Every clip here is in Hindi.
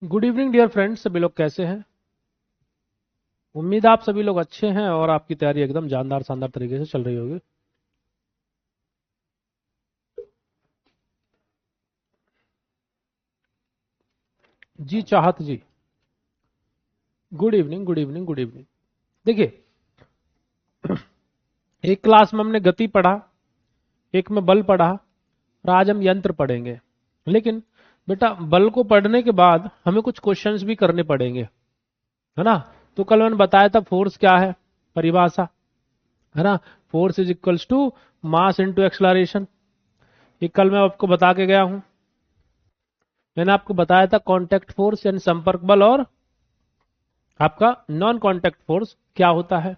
गुड इवनिंग डियर फ्रेंड्स, सभी लोग कैसे हैं। उम्मीद है आप सभी लोग अच्छे हैं और आपकी तैयारी एकदम जानदार शानदार तरीके से चल रही होगी। जी Chahat ji, good evening good evening good evening. देखिए, एक क्लास में हमने गति पढ़ा, एक में बल पढ़ा और आज हम यंत्र पढ़ेंगे। लेकिन बेटा, बल को पढ़ने के बाद हमें कुछ क्वेश्चंस भी करने पड़ेंगे, है ना। तो कल मैंने बताया था फोर्स क्या है, परिभाषा, है ना। Force is equals to mass into acceleration. ये कल मैं आपको बता के गया हूं। मैंने आपको बताया था कांटेक्ट फोर्स यानी संपर्क बल और आपका नॉन कांटेक्ट फोर्स क्या होता है।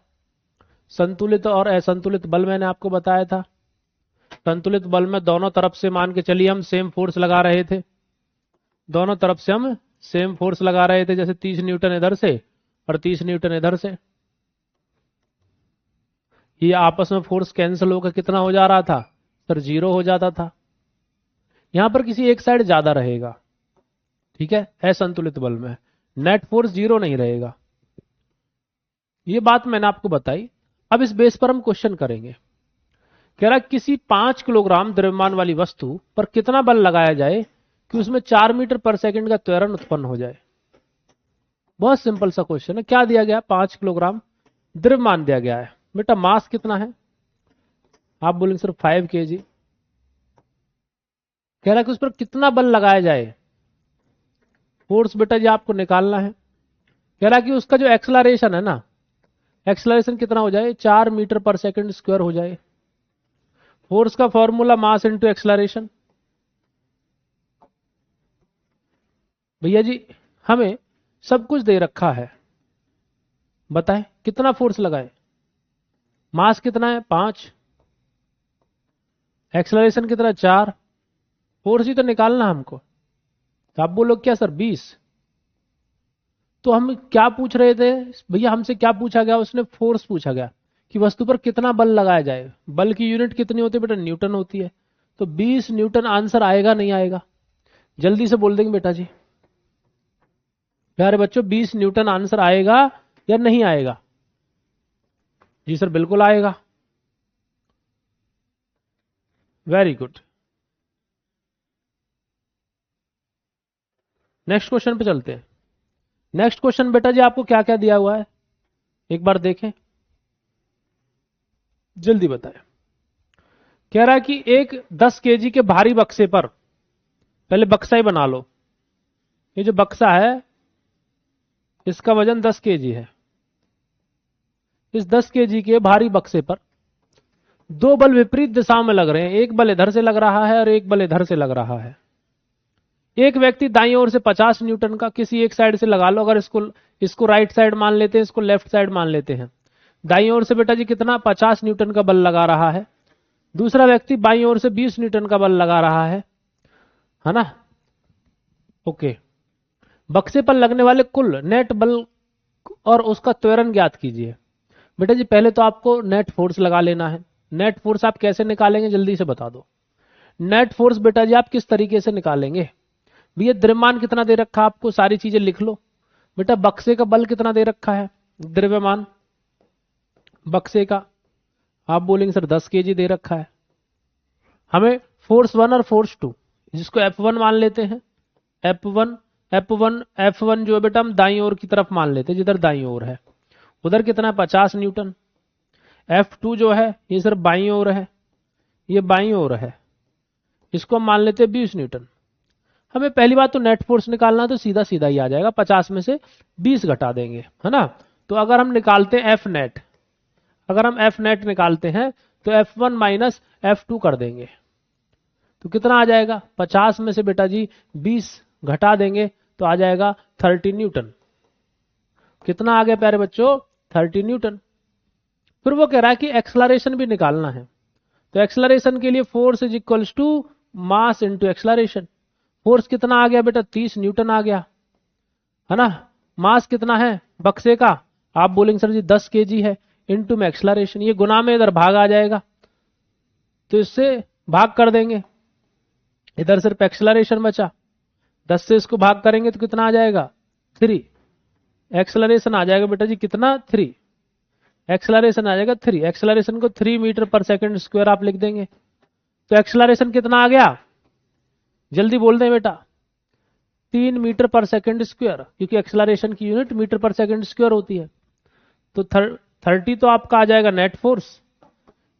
संतुलित और असंतुलित बल मैंने आपको बताया था। संतुलित बल में दोनों तरफ से मान के चलिए हम सेम फोर्स लगा रहे थे, दोनों तरफ से हम सेम फोर्स लगा रहे थे, जैसे 30 न्यूटन इधर से और 30 न्यूटन इधर से। ये आपस में फोर्स कैंसिल होकर कितना हो जा रहा था सर, जीरो हो जाता था। यहां पर किसी एक साइड ज्यादा रहेगा, ठीक है। असंतुलित बल में नेट फोर्स जीरो नहीं रहेगा। ये बात मैंने आपको बताई। अब इस बेस पर हम क्वेश्चन करेंगे। कह रहा किसी 5 किलोग्राम द्रव्यमान वाली वस्तु पर कितना बल लगाया जाए कि उसमें 4 मीटर पर सेकंड का त्वरण उत्पन्न हो जाए। बहुत सिंपल सा क्वेश्चन है। क्या दिया गया? 5 किलोग्राम द्रव्यमान दिया गया है। बेटा मास कितना है? आप बोलेंगे सर 5 kg। कह रहा कि उस पर कितना बल लगाया जाए, फोर्स बेटा जी आपको निकालना है। कह रहा कि उसका जो एक्सलरेशन है ना, एक्सलरेशन कितना हो जाए, 4 मीटर पर सेकंड स्क्वायर हो जाए। फोर्स का फॉर्मूला मास इंटू एक्सलरेशन। भैया जी हमें सब कुछ दे रखा है, बताएं कितना फोर्स लगाए। मास कितना है 5, एक्सलरेशन कितना 4, फोर्स ही तो निकालना हमको। तो आप बोलो क्या सर 20। तो हम क्या पूछ रहे थे भैया, हमसे क्या पूछा गया, उसने फोर्स पूछा गया कि वस्तु पर कितना बल लगाया जाए। बल की यूनिट कितनी होती है बेटा, न्यूटन होती है। तो 20 न्यूटन आंसर आएगा नहीं आएगा? जल्दी से बोल देंगे बेटा जी। प्यारे बच्चों 20 न्यूटन आंसर आएगा या नहीं आएगा? जी सर बिल्कुल आएगा। Very good. नेक्स्ट क्वेश्चन पे चलते हैं। नेक्स्ट क्वेश्चन बेटा जी आपको क्या क्या दिया हुआ है एक बार देखें, जल्दी बताएं। कह रहा है कि एक 10 केजी के भारी बक्से पर, पहले बक्सा ही बना लो। ये जो बक्सा है इसका वजन 10 केजी है। इस 10 केजी के भारी बक्से पर दो बल विपरीत दिशाओं में लग रहे हैं। एक बल इधर से लग रहा है और एक बल इधर से लग रहा है। एक व्यक्ति दाईं ओर से 50 न्यूटन का किसी एक साइड से लगा लो। अगर इसको इसको राइट साइड मान लेते हैं, इसको लेफ्ट साइड मान लेते हैं। दाईं ओर से बेटा जी कितना 50 न्यूटन का बल लगा रहा है। दूसरा व्यक्ति बाईं ओर से 20 न्यूटन का बल लगा रहा है ना। ओके, बक्से पर लगने वाले कुल नेट बल और उसका त्वरण ज्ञात कीजिए। बेटा जी पहले तो आपको नेट फोर्स लगा लेना है। नेट फोर्स आप कैसे निकालेंगे जल्दी से बता दो। नेट फोर्स बेटा जी आप किस तरीके से निकालेंगे? भैया द्रव्यमान कितना दे रखा है आपको, सारी चीजें लिख लो। बेटा बक्से का बल कितना दे रखा है, द्रव्यमान बक्से का, आप बोलेंगे सर 10 केजी दे रखा है। हमें फोर्स 1 और फोर्स 2, जिसको F1 मान लेते हैं। F1 F1 जो है बेटा हम दाईं ओर की तरफ मान लेते हैं, जिधर दाईं ओर है उधर कितना है 50 न्यूटन। F2 जो है ये सर बाईं ओर है, ये बाईं ओर है, इसको हम मान लेते हैं 20 न्यूटन। हमें पहली बात तो नेट फोर्स निकालना, तो सीधा सीधा ही आ जाएगा, 50 में से 20 घटा देंगे, है ना। तो अगर हम निकालते हैं एफ नेट, अगर हम एफ नेट निकालते हैं तो F1 माइनस F2 कर देंगे तो कितना आ जाएगा, 50 में से बेटा जी 20 घटा देंगे तो आ जाएगा 30 न्यूटन। कितना आ गया प्यारे बच्चों, 30 न्यूटन। फिर वो कह रहा है कि एक्सलरेशन भी निकालना है। तो एक्सलरेशन के लिए force is equals to mass into acceleration. Force कितना आ गया बेटा, 30 न्यूटन आ गया, है ना। मास कितना है बक्से का, आप बोलेंगे सर जी 10 केजी है, इनटू में एक्सलरेशन, ये गुना में इधर भाग आ जाएगा तो इससे भाग कर देंगे, इधर सिर्फ एक्सलरेशन बचा। 10 से इसको भाग करेंगे तो कितना आ जाएगा 3। एक्सेलरेशन आ जाएगा बेटा जी कितना 3। एक्सेलरेशन आ जाएगा 3। एक्सेलरेशन को 3 मीटर पर सेकंड स्क्वायर आप लिख देंगे। तो एक्सेलरेशन कितना आ गया, जल्दी बोल दें बेटा, 3 मीटर पर सेकंड स्क्वायर, क्योंकि एक्सेलरेशन की यूनिट मीटर पर सेकंड स्क्वायर होती है। तो 30 तो आपका आ जाएगा नेट फोर्स।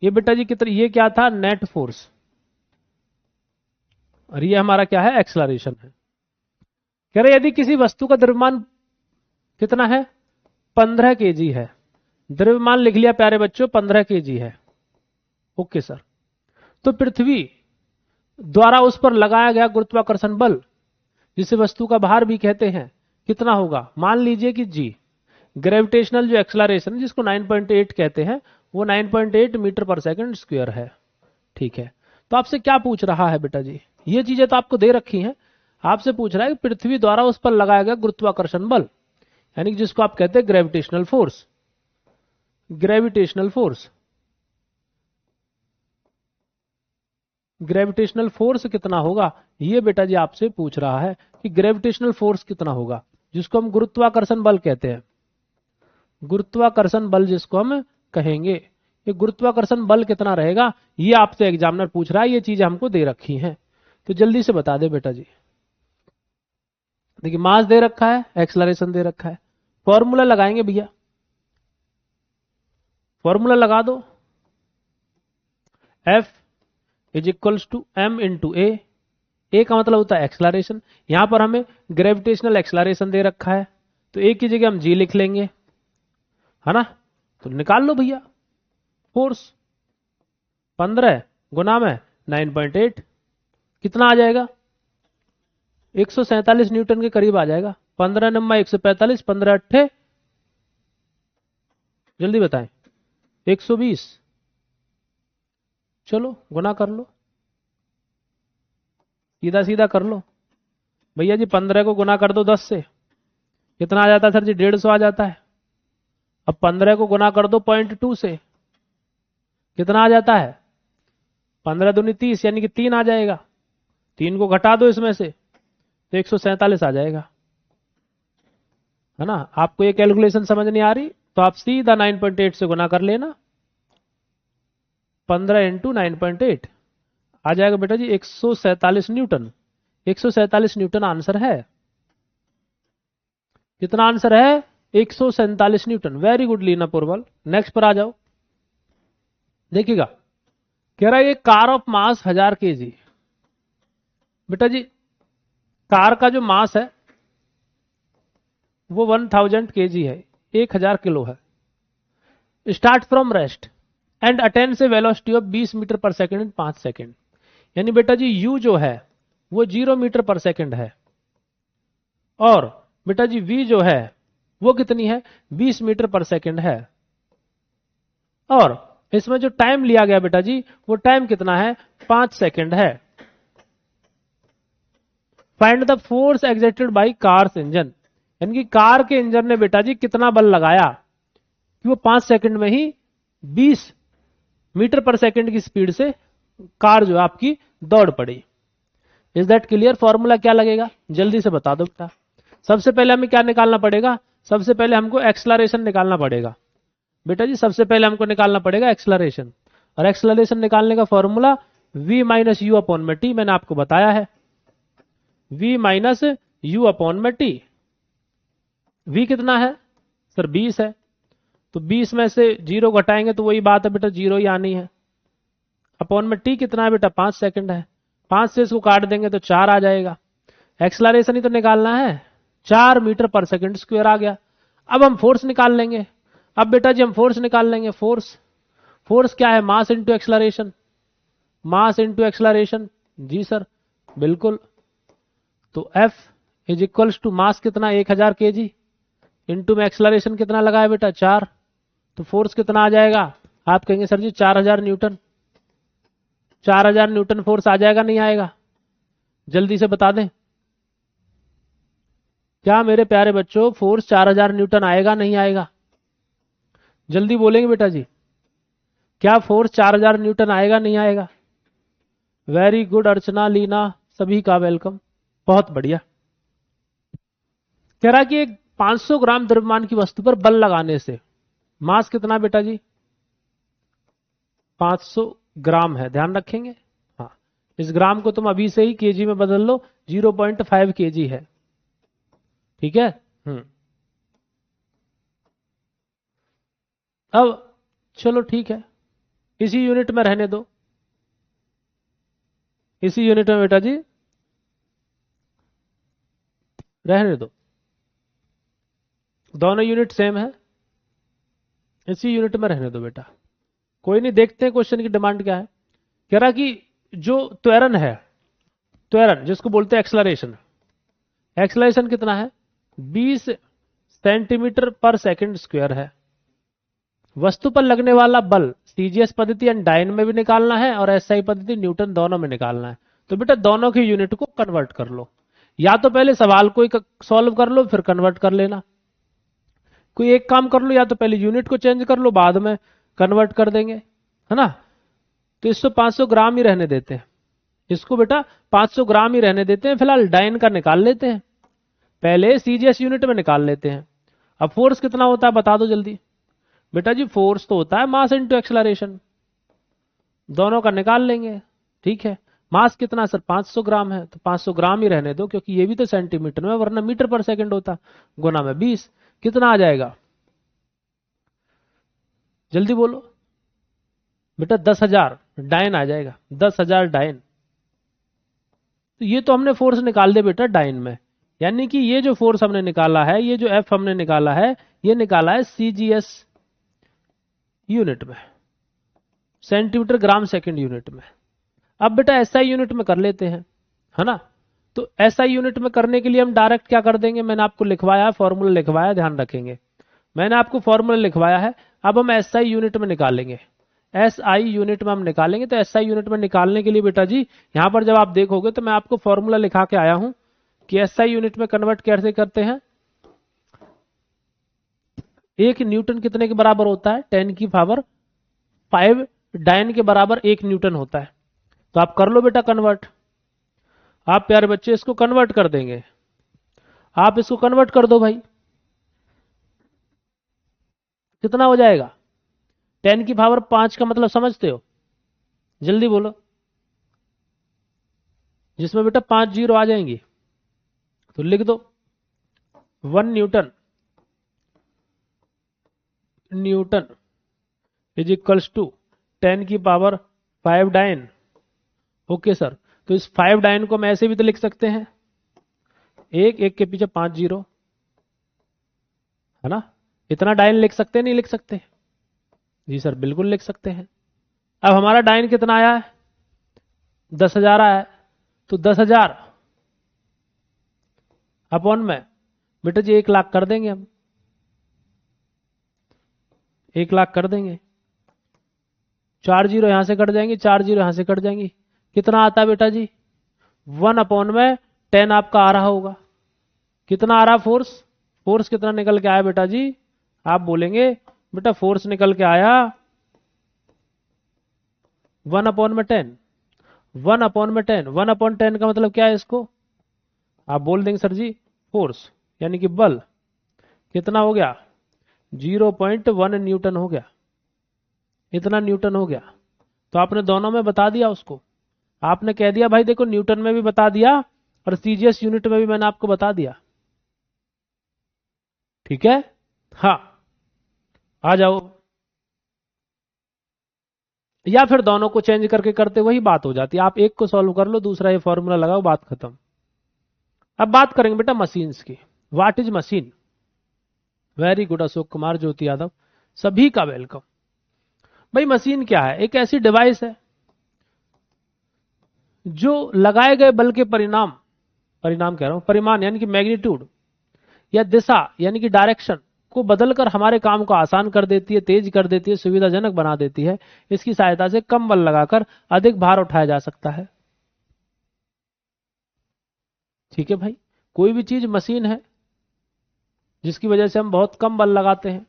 ये बेटा जी कितना, ये क्या था नेट फोर्स, और ये हमारा क्या है एक्सेलरेशन है। कह रहे यदि किसी वस्तु का द्रव्यमान कितना है 15 केजी है, द्रव्यमान लिख लिया प्यारे बच्चों 15 केजी है, ओके सर। तो पृथ्वी द्वारा उस पर लगाया गया गुरुत्वाकर्षण बल, जिसे वस्तु का भार भी कहते हैं, कितना होगा। मान लीजिए कि जी ग्रेविटेशनल जो एक्सेलरेशन जिसको 9.8 कहते हैं वो 9.8 मीटर पर सेकंड स्क्वायर है, ठीक है। तो आपसे क्या पूछ रहा है बेटा जी, ये चीजें तो आपको दे रखी हैं, आपसे पूछ रहा है कि पृथ्वी द्वारा उस पर लगाया गया गुरुत्वाकर्षण बल, यानी जिसको आप कहते हैं gravitational force. Gravitational force, gravitational force कितना होगा, ये बेटा जी आपसे पूछ रहा है कि ग्रेविटेशनल फोर्स कितना होगा, जिसको हम गुरुत्वाकर्षण बल कहते हैं। गुरुत्वाकर्षण बल जिसको हम कहेंगे, ये गुरुत्वाकर्षण बल कितना रहेगा, ये आपसे एग्जामिनर पूछ रहा है, ये चीजें हमको दे रखी हैं, तो जल्दी से बता दे बेटा जी। देखिए मास दे रखा है, एक्सेलरेशन दे रखा है, फॉर्मूला लगाएंगे भैया, फॉर्मूला लगा दो, F is equals to m into a का मतलब होता है एक्सेलरेशन, यहां पर हमें ग्रेविटेशनल एक्सेलरेशन दे रखा है, तो ए की जगह हम जी लिख लेंगे, है ना। तो निकाल लो भैया, फोर्स 15 गुना में 9.8 कितना आ जाएगा 147 न्यूटन के करीब आ जाएगा। 15 नम्मा 145, 15 अट्ठे, जल्दी बताएं 120, चलो गुना कर लो, सीधा सीधा कर लो भैया जी। 15 को गुना कर दो 10 से, कितना आ जाता है सर जी 150 आ जाता है। अब 15 को गुना कर दो 0.2 से, कितना आ जाता है 15 दूनी 30, यानी कि 3 आ जाएगा। 3 को घटा दो इसमें से तो 147 आ जाएगा, है ना। आपको ये कैलकुलेशन समझ नहीं आ रही तो आप सीधा 9.8 से गुना कर लेना, 15 इंटू 9.8 आ जाएगा बेटा जी 147 न्यूटन। 147 न्यूटन आंसर है, कितना आंसर है 147 newton. Very good Leena Purwal. Next पर आ जाओ, देखिएगा कह रहा है ये कार ऑफ मास 1000 केजी। बेटा जी कार का जो मास है वो 1000 केजी है, 1000 किलो है। Start from rest and attains a velocity of 20 metre पर सेकेंड इन 5 सेकेंड, यानी बेटा जी u जो है वो 0 मीटर पर सेकेंड है, और बेटा जी v जो है वो कितनी है 20 मीटर पर सेकेंड है, और इसमें जो टाइम लिया गया बेटा जी वो टाइम कितना है 5 सेकेंड है। Find the force exerted by cars engine, यानी कि कार के इंजन ने बेटा जी कितना बल लगाया कि वो 5 सेकंड में ही 20 मीटर पर सेकंड की स्पीड से कार जो है आपकी दौड़ पड़ी। Is that clear. फॉर्मूला क्या लगेगा जल्दी से बता दो बेटा। सबसे पहले हमें क्या निकालना पड़ेगा, सबसे पहले हमको एक्सेलरेशन निकालना पड़ेगा बेटा जी। सबसे पहले हमको निकालना पड़ेगा एक्सेलरेशन, और एक्सेलरेशन निकालने का formula v minus you upon में टी, मैंने आपको बताया है v माइनस यू अपॉन में टी। v कितना है सर 20 है, तो 20 में से 0 घटाएंगे तो वही बात है बेटा 0 ही आनी है। अपॉन में t कितना है बेटा 5 सेकंड है, 5 से इसको काट देंगे तो 4 आ जाएगा। एक्सेलरेशन ही तो निकालना है, 4 मीटर पर सेकंड स्क्वायर आ गया। अब हम फोर्स निकाल लेंगे। अब बेटा जी हम फोर्स निकाल लेंगे। फोर्स क्या है mass into acceleration, mass into acceleration. जी सर बिल्कुल। तो F is equals to mass कितना 1000 केजी इंटू में एक्सेलरेशन कितना लगाया बेटा 4, तो फोर्स कितना आ जाएगा आप कहेंगे सर जी 4000 न्यूटन। 4000 न्यूटन फोर्स आ जाएगा नहीं आएगा, जल्दी से बता दें। क्या मेरे प्यारे बच्चों फोर्स 4000 न्यूटन आएगा नहीं आएगा, जल्दी बोलेंगे बेटा जी। क्या फोर्स 4000 न्यूटन आएगा नहीं आएगा। वेरी गुड अर्चना लीना, सभी का वेलकम, बहुत बढ़िया। कह रहा कि एक 500 ग्राम द्रव्यमान की वस्तु पर बल लगाने से मास कितना बेटा जी? 500 ग्राम है, ध्यान रखेंगे। हाँ, इस ग्राम को तुम अभी से ही केजी में बदल लो, 0.5 केजी है। ठीक है। अब चलो ठीक है, इसी यूनिट में रहने दो, इसी यूनिट में बेटा जी रहने दो, दोनों यूनिट सेम है, इसी यूनिट में रहने दो बेटा। कोई नहीं, देखते हैं क्वेश्चन की डिमांड क्या है। कह रहा कि जो त्वरण है, त्वरण जिसको बोलते हैं एक्सलरेशन, एक्सलरेशन कितना है? 20 सेंटीमीटर पर सेकंड स्क्वायर है। वस्तु पर लगने वाला बल सीजीएस पद्धति यानी डायन में भी निकालना है और एसआई पद्धति न्यूटन दोनों में निकालना है। तो बेटा दोनों की यूनिट को कन्वर्ट कर लो, या तो पहले सवाल को सॉल्व कर लो फिर कन्वर्ट कर लेना। कोई एक काम कर लो, या तो पहले यूनिट को चेंज कर लो बाद में कन्वर्ट कर देंगे, है ना। तो इसको 500 ग्राम ही रहने देते हैं, इसको बेटा 500 ग्राम ही रहने देते हैं। फिलहाल डायन का निकाल लेते हैं, पहले सीजीएस यूनिट में निकाल लेते हैं। अब फोर्स कितना होता है बता दो जल्दी। बेटा जी फोर्स तो होता है मास इनटू एक्सेलरेशन, दोनों का निकाल लेंगे। ठीक है, मास कितना सर? 500 ग्राम है, तो 500 ग्राम ही रहने दो क्योंकि ये भी तो सेंटीमीटर में, वरना मीटर पर सेकंड होता। गुना में 20, कितना आ जाएगा जल्दी बोलो बेटा? 10,000 डायन आ जाएगा, 10,000 डायन। तो ये तो हमने फोर्स निकाल दे बेटा डायन में, यानी कि ये जो फोर्स हमने निकाला है, ये जो एफ हमने निकाला है, ये निकाला है सीजीएस यूनिट में, सेंटीमीटर ग्राम सेकंड यूनिट में। अब बेटा एसआई यूनिट में कर लेते हैं, है ना। तो एसआई यूनिट में करने के लिए हम डायरेक्ट क्या कर देंगे, मैंने आपको लिखवाया है, फॉर्मूला लिखवाया, ध्यान रखेंगे मैंने आपको फॉर्मूला लिखवाया है। अब हम एसआई यूनिट में निकालेंगे, एसआई यूनिट में हम निकालेंगे। तो एसआई यूनिट में निकालने के लिए बेटा जी यहां पर जब आप देखोगे तो मैं आपको फॉर्मूला लिखा के आया हूं कि एसआई यूनिट में कन्वर्ट कैसे करते हैं। 1 न्यूटन कितने के बराबर होता है? 10 की पावर 5 डायन के बराबर 1 न्यूटन होता है। तो आप कर लो बेटा कन्वर्ट, आप प्यारे बच्चे इसको कन्वर्ट कर देंगे, आप इसको कन्वर्ट कर दो भाई। कितना हो जाएगा? 10 की पावर 5 का मतलब समझते हो? जल्दी बोलो, जिसमें बेटा 5 जीरो आ जाएंगी। तो लिख दो 1 newton, newton is equals to 10 की पावर 5 डायन। ओके सर, तो इस 5 डायन को हम ऐसे भी तो लिख सकते हैं, एक एक के पीछे 5 जीरो, है ना। इतना डायन लिख सकते हैं नहीं लिख सकते? जी सर बिल्कुल लिख सकते हैं। अब हमारा डायन कितना आया है? 10,000 आया है। तो 10,000 अपॉन में बेटा जी 1 लाख कर देंगे हम, 1 लाख कर देंगे। 4 जीरो यहां से कट जाएंगे, 4 जीरो यहां से कट जाएंगी। कितना आता है बेटा जी? 1 अपॉन में 10 आपका आ रहा होगा। कितना आ रहा फोर्स? फोर्स कितना निकल के आया बेटा जी? आप बोलेंगे बेटा फोर्स निकल के आया 1 अपॉन में 10, 1 अपॉन में 10, 1 अपॉन 10 का मतलब क्या है इसको? आप बोल देंगे सर जी फोर्स यानी कि बल कितना हो गया? 0.1 न्यूटन हो गया, इतना न्यूटन हो गया। तो आपने दोनों में बता दिया उसको, आपने कह दिया भाई देखो न्यूटन में भी बता दिया और सीजीएस यूनिट में भी मैंने आपको बता दिया। ठीक है, हाँ आ जाओ, या फिर दोनों को चेंज करके करते वही बात हो जाती है। आप एक को सॉल्व कर लो, दूसरा ये फॉर्मूला लगाओ, बात खत्म। अब बात करेंगे बेटा मशीन्स की। What is machine? Very good Ashok Kumar, Jyoti Yadav, सभी का वेलकम। भाई मशीन क्या है? एक ऐसी डिवाइस है जो लगाए गए बल के परिणाम, परिणाम कह रहा हूं, परिमाण यानी कि मैग्नीट्यूड या दिशा यानी कि डायरेक्शन को बदलकर हमारे काम को आसान कर देती है, तेज कर देती है, सुविधाजनक बना देती है। इसकी सहायता से कम बल लगाकर अधिक भार उठाया जा सकता है। ठीक है भाई, कोई भी चीज मशीन है जिसकी वजह से हम बहुत कम बल लगाते हैं।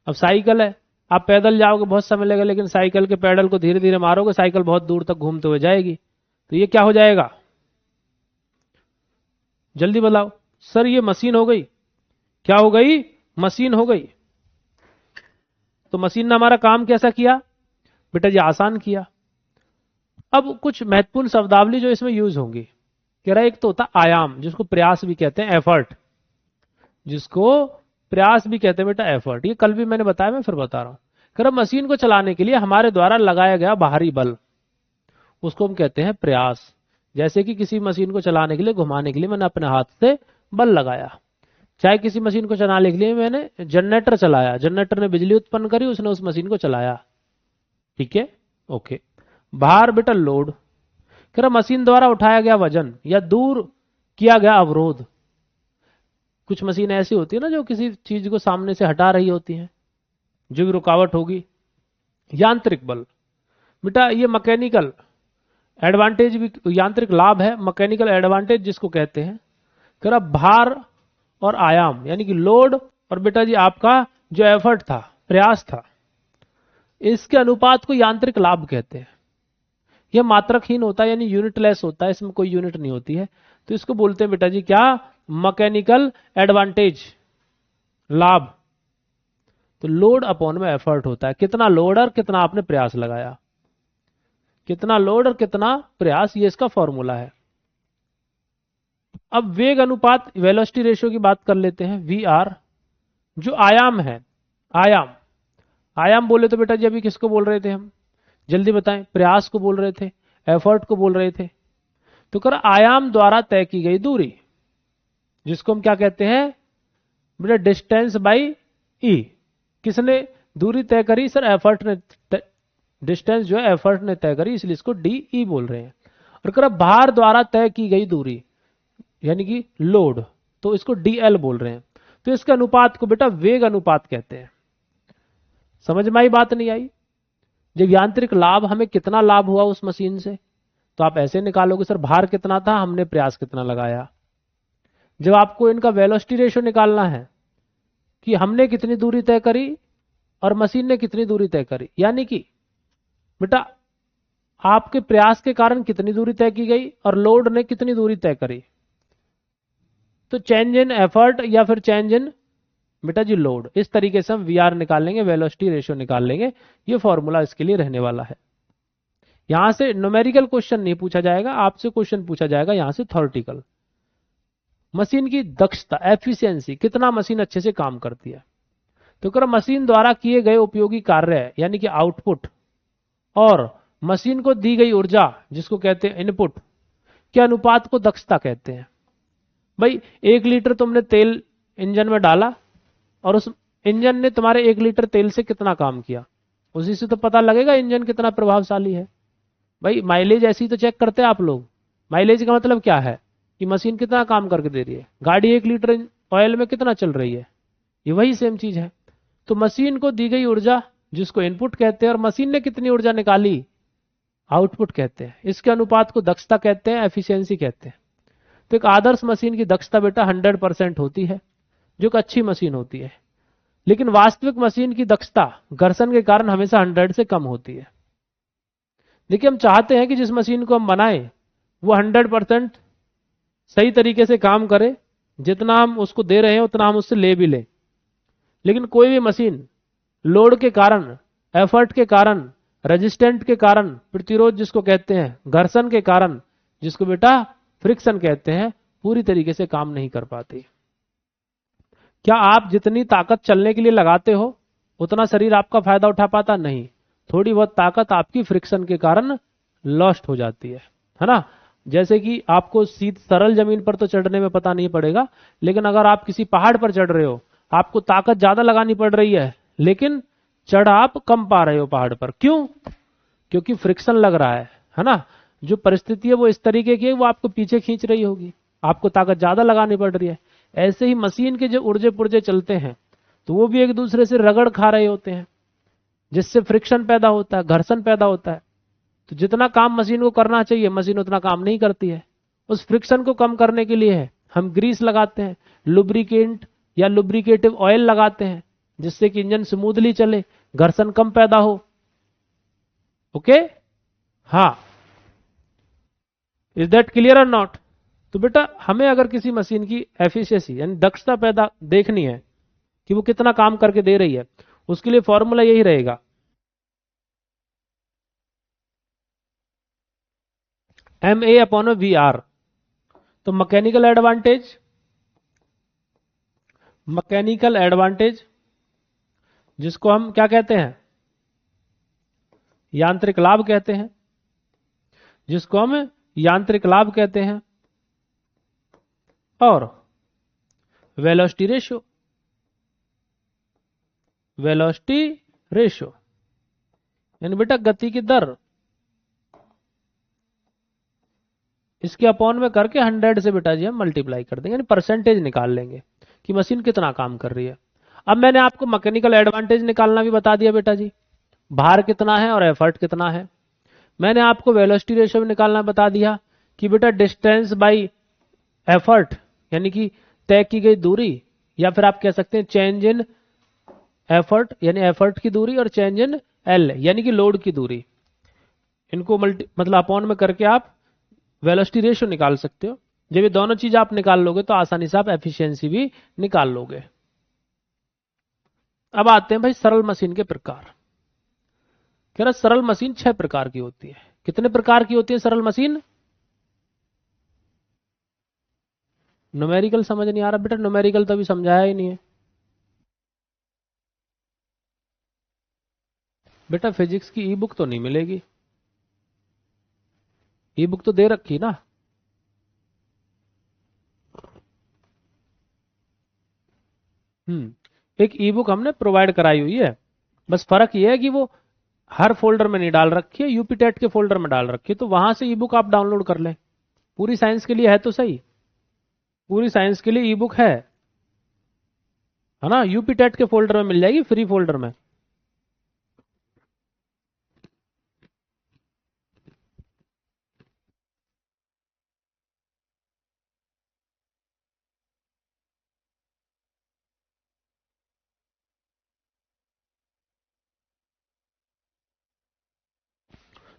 अब साइकिल है, आप पैदल जाओगे बहुत समय लगेगा, लेकिन साइकिल के पैडल को धीरे धीरे मारोगे, साइकिल बहुत दूर तक घूमते हुए जाएगी। तो ये क्या हो जाएगा? जल्दी बताओ, सर ये मशीन हो गई। क्या हो गई? मशीन हो गई। तो मशीन ने हमारा काम कैसा किया बेटा जी? आसान किया। अब कुछ महत्वपूर्ण शब्दावली जो इसमें यूज होंगी, कह रहा है एक तो होता आयाम, जिसको प्रयास भी कहते हैं, एफर्ट, जिसको प्रयास भी कहते हैं बेटा, एफर्ट। ये कल भी मैंने बताया, मैं फिर बता रहा हूं। कह रहा मशीन को चलाने के लिए हमारे द्वारा लगाया गया बाहरी बल, उसको हम कहते हैं प्रयास। जैसे कि किसी मशीन को चलाने के लिए, घुमाने के लिए मैंने अपने हाथ से बल लगाया, चाहे किसी मशीन को चलाने के लिए मैंने जनरेटर चलाया, जनरेटर ने बिजली उत्पन्न करी, उसने उस मशीन को चलाया। ठीक है, ओके। भार बेटा लोड, कह रहा मशीन द्वारा उठाया गया वजन या दूर किया गया अवरोध। कुछ मशीन ऐसी होती है ना जो किसी चीज को सामने से हटा रही होती हैं, जो भी रुकावट होगी। यांत्रिक बल बेटा ये मैकेनिकल एडवांटेज भी, यांत्रिक लाभ है, मैकेनिकल एडवांटेज जिसको कहते हैं। कह रहा भार और आयाम यानी कि लोड और बेटा जी आपका जो एफर्ट था, प्रयास था, इसके अनुपात को यांत्रिक लाभ कहते हैं। यह मात्रकहीन होता है यानी यूनिटलेस होता है, इसमें कोई यूनिट नहीं होती है, तो इसको बोलते हैं बेटा जी क्या? मैकेनिकल एडवांटेज, लाभ। तो लोड अपॉन में एफर्ट होता है, कितना लोड और कितना आपने प्रयास लगाया, कितना लोड और कितना प्रयास, ये इसका फॉर्मूला है। अब वेग अनुपात वेलोसिटी रेशियो की बात कर लेते हैं, वी आर। जो आयाम है, आयाम, आयाम बोले तो बेटा जी अभी किसको बोल रहे थे हम? जल्दी बताएं। प्रयास को बोल रहे थे, एफर्ट को बोल रहे थे। तो कर आयाम द्वारा तय की गई दूरी, जिसको हम क्या कहते हैं बेटा? Distance by E. किसने दूरी तय करी? सर एफर्ट ने, डिस्टेंस जो है एफर्ट ने तय करी, इसलिए इसको डी ई बोल रहे हैं। और कर भार द्वारा तय की गई दूरी यानी कि लोड, तो इसको डीएल बोल रहे हैं। तो इसके अनुपात को बेटा वेग अनुपात कहते हैं। समझ में आई बात नहीं आई? जब यांत्रिक लाभ, हमें कितना लाभ हुआ उस मशीन से, तो आप ऐसे निकालोगे सर भार कितना था, हमने प्रयास कितना लगाया। जब आपको इनका वेलोसिटी रेशियो निकालना है कि हमने कितनी दूरी तय करी और मशीन ने कितनी दूरी तय करी, यानी कि बेटा आपके प्रयास के कारण कितनी दूरी तय की गई और लोड ने कितनी दूरी तय करी, तो चेंज इन एफर्ट या फिर चेंज इन बेटा जी लोड, इस तरीके से हम वी आर निकाल लेंगे, वेलोसिटी रेशियो निकाल लेंगे। ये फॉर्मूला इसके लिए रहने वाला है। यहां से न्यूमेरिकल क्वेश्चन नहीं पूछा जाएगा, आपसे क्वेश्चन पूछा जाएगा यहां से थ्योरेटिकल। मशीन की दक्षता, एफिशिएंसी, कितना मशीन अच्छे से काम करती है। तो कर मशीन द्वारा किए गए उपयोगी कार्य यानी कि आउटपुट और मशीन को दी गई ऊर्जा जिसको कहते हैं इनपुट के अनुपात को दक्षता कहते हैं। भाई 1 लीटर तुमने तेल इंजन में डाला और उस इंजन ने तुम्हारे 1 लीटर तेल से कितना काम किया, उसी से तो पता लगेगा इंजन कितना प्रभावशाली है। भाई माइलेज ऐसी तो चेक करते हैं आप लोग। माइलेज का मतलब क्या है कि मशीन कितना काम करके दे रही है, गाड़ी 1 लीटर ऑयल में कितना चल रही है, ये वही सेम चीज है। तो मशीन को दी गई ऊर्जा जिसको इनपुट कहते हैं और मशीन ने कितनी ऊर्जा निकाली, आउटपुट कहते हैं। इसके अनुपात को दक्षता कहते हैं, एफिशिएंसी कहते हैं। तो एक आदर्श मशीन की दक्षता बेटा 100% होती है, जो एक अच्छी मशीन होती है। लेकिन वास्तविक मशीन की दक्षता घर्षण के कारण हमेशा 100 से कम होती है। देखिए हम चाहते हैं कि जिस मशीन को हम बनाएं वो 100% सही तरीके से काम करे, जितना हम उसको दे रहे हैं उतना हम उससे ले भी लें। लेकिन कोई भी मशीन लोड के कारण, एफर्ट के कारण, रेजिस्टेंट के कारण, प्रतिरोध जिसको कहते हैं, घर्षण के कारण जिसको बेटा फ्रिक्शन कहते हैं, पूरी तरीके से काम नहीं कर पाती। क्या आप जितनी ताकत चलने के लिए लगाते हो उतना शरीर आपका फायदा उठा पाता? नहीं। थोड़ी बहुत ताकत आपकी फ्रिक्शन के कारण लॉस्ट हो जाती है ना। जैसे कि आपको सीध सरल जमीन पर तो चढ़ने में पता नहीं पड़ेगा, लेकिन अगर आप किसी पहाड़ पर चढ़ रहे हो, आपको ताकत ज्यादा लगानी पड़ रही है, लेकिन चढ़ आप कम पा रहे हो पहाड़ पर। क्यों? क्योंकि फ्रिक्शन लग रहा है ना। जो परिस्थिति है वो इस तरीके की है, वो आपको पीछे खींच रही होगी, आपको ताकत ज्यादा लगानी पड़ रही है। ऐसे ही मशीन के जो ऊर्जे पुर्जे चलते हैं तो वो भी एक दूसरे से रगड़ खा रहे होते हैं, जिससे फ्रिक्शन पैदा होता है, घर्षण पैदा होता है। तो जितना काम मशीन को करना चाहिए मशीन उतना काम नहीं करती है। उस फ्रिक्शन को कम करने के लिए हम ग्रीस लगाते हैं, लुब्रिकेंट या लुब्रिकेटिव ऑयल लगाते हैं, जिससे कि इंजन स्मूथली चले, घर्षण कम पैदा हो। ओके, हाँ, इज दैट क्लियर और नॉट? तो बेटा हमें अगर किसी मशीन की एफिशिएंसी यानी दक्षता पैदा देखनी है कि वो कितना काम करके दे रही है, उसके लिए फॉर्मूला यही रहेगा, M A upon V R. तो मैकेनिकल एडवांटेज जिसको हम क्या कहते हैं, यांत्रिक लाभ कहते हैं, जिसको हम यांत्रिक लाभ कहते हैं, और वेलोसिटी रेशियो, वेलोसिटी रेशियो यानी बेटा गति की दर, इसके अपॉन में करके 100 से बेटा जी हम मल्टीप्लाई कर देंगे, यानी परसेंटेज निकाल लेंगे कि मशीन कितना काम कर रही है। अब मैंने आपको मैकेनिकल एडवांटेज निकालना भी बता दिया बेटा जी, भार कितना है और एफर्ट कितना है। मैंने आपको वेलोसिटी रेशियो भी निकालना बता दिया कि बेटा डिस्टेंस बाई एफर्ट यानी कि तय की गई दूरी, या फिर आप कह सकते हैं चेंज इन एफर्ट यानी एफर्ट की दूरी, और चेंज इन एल यानी कि लोड की दूरी। इनको मतलब अपॉन में करके आप वेलोसिटी रेशियो निकाल सकते हो। जब ये दोनों चीज आप निकाल लोगे तो आसानी से आप एफिशिएंसी भी निकाल लोगे। अब आते हैं भाई सरल मशीन के प्रकार। कह रहा सरल मशीन 6 प्रकार की होती है। कितने प्रकार की होती है सरल मशीन? न्यूमेरिकल समझ नहीं आ रहा बेटा, न्यूमेरिकल तो अभी समझाया ही नहीं है बेटा। फिजिक्स की ई बुक तो नहीं मिलेगी, ई बुक तो दे रखी ना। एक ई बुक हमने प्रोवाइड कराई हुई है, बस फर्क ये है कि वो हर फोल्डर में नहीं डाल रखी है, यूपीटेट के फोल्डर में डाल रखी है, तो वहां से ई बुक आप डाउनलोड कर लें। पूरी साइंस के लिए है तो सही, पूरी साइंस के लिए ई बुक है ना, यूपीटेट के फोल्डर में मिल जाएगी, फ्री फोल्डर में।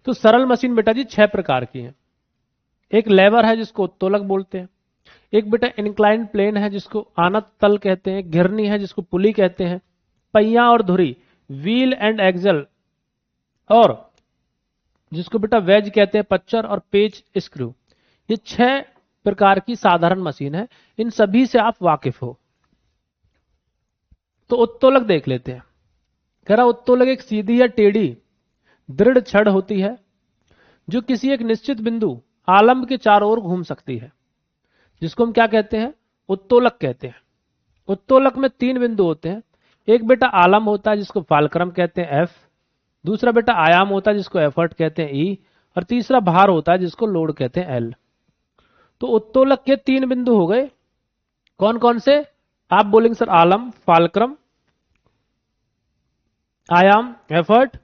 तो सरल मशीन बेटा जी 6 प्रकार की है। एक लेवर है जिसको उत्तोलक बोलते हैं, एक बेटा इंक्लाइंड प्लेन है जिसको आनत तल कहते हैं, घिरनी है जिसको पुली कहते हैं, पहिया और धुरी व्हील एंड एक्सल, और जिसको बेटा वेज कहते हैं पच्चर, और पेच स्क्रू। ये 6 प्रकार की साधारण मशीन है, इन सभी से आप वाकिफ हो। तो उत्तोलक देख लेते हैं। कह रहा उत्तोलक एक सीधी या टेढ़ी दृढ़ छड़ होती है जो किसी एक निश्चित बिंदु आलंब के चारों ओर घूम सकती है, जिसको हम क्या कहते हैं, उत्तोलक कहते हैं। उत्तोलक में 3 बिंदु होते हैं। एक बेटा आलंब होता है जिसको फालक्रम कहते हैं एफ, दूसरा बेटा आयाम होता है जिसको एफर्ट कहते हैं ई, और तीसरा भार होता है जिसको लोड कहते हैं एल। तो उत्तोलक के 3 बिंदु हो गए, कौन कौन से? आप बोलेंगे सर आलम, फालक्रम, आयाम एफर्ट,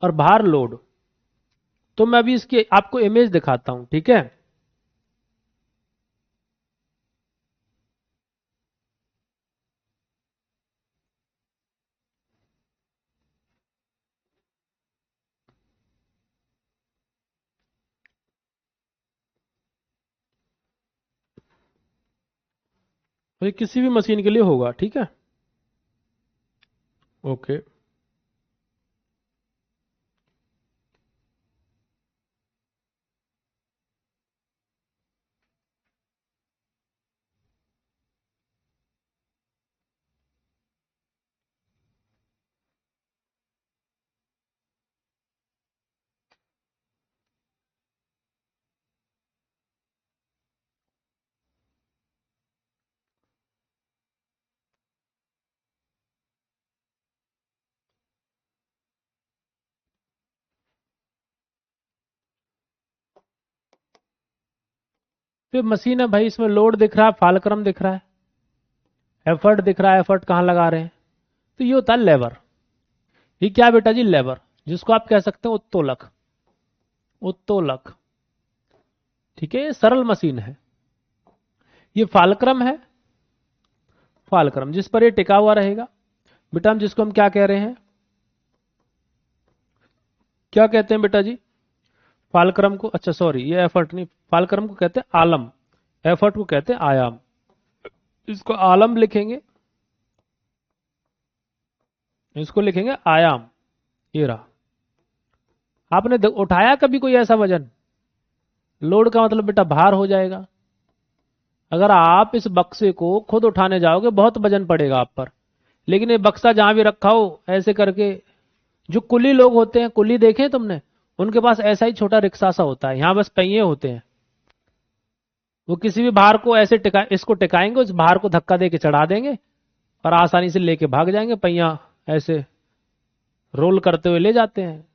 और भार लोड। तो मैं अभी इसकी आपको इमेज दिखाता हूं, ठीक है। तो ये किसी भी मशीन के लिए होगा, ठीक है। ओके, तो मशीन है भाई, इसमें लोड दिख रहा है, फालक्रम दिख रहा है, एफर्ट दिख रहा है, एफर्ट कहां लगा रहे हैं, तो ये होता है लेवर। ये क्या बेटा जी? लेवर, जिसको आप कह सकते हैं उत्तोलक, उत्तोलक, ठीक है। ये सरल मशीन है। ये फालक्रम है, फालक्रम जिस पर ये टिका हुआ रहेगा बेटा, हम जिसको हम क्या कह रहे हैं, क्या कहते हैं बेटा जी? फालक्रम को, अच्छा सॉरी ये एफर्ट नहीं, फालक्रम को कहते हैं आलम, एफर्ट को कहते हैं आयाम। इसको आलम लिखेंगे, इसको लिखेंगे आयाम। ये रहा। आपने उठाया कभी कोई ऐसा वजन? लोड का मतलब बेटा भार हो जाएगा। अगर आप इस बक्से को खुद उठाने जाओगे बहुत वजन पड़ेगा आप पर। लेकिन ये बक्सा जहां भी रखा हो ऐसे करके, जो कुली लोग होते हैं, कुली देखे हैं तुमने, उनके पास ऐसा ही छोटा रिक्शा सा होता है, यहां बस पहिए होते हैं। वो किसी भी भार को ऐसे टिका, इसको टिकाएंगे, उस भार को धक्का दे के चढ़ा देंगे और आसानी से लेके भाग जाएंगे। पहिया ऐसे रोल करते हुए ले जाते हैं।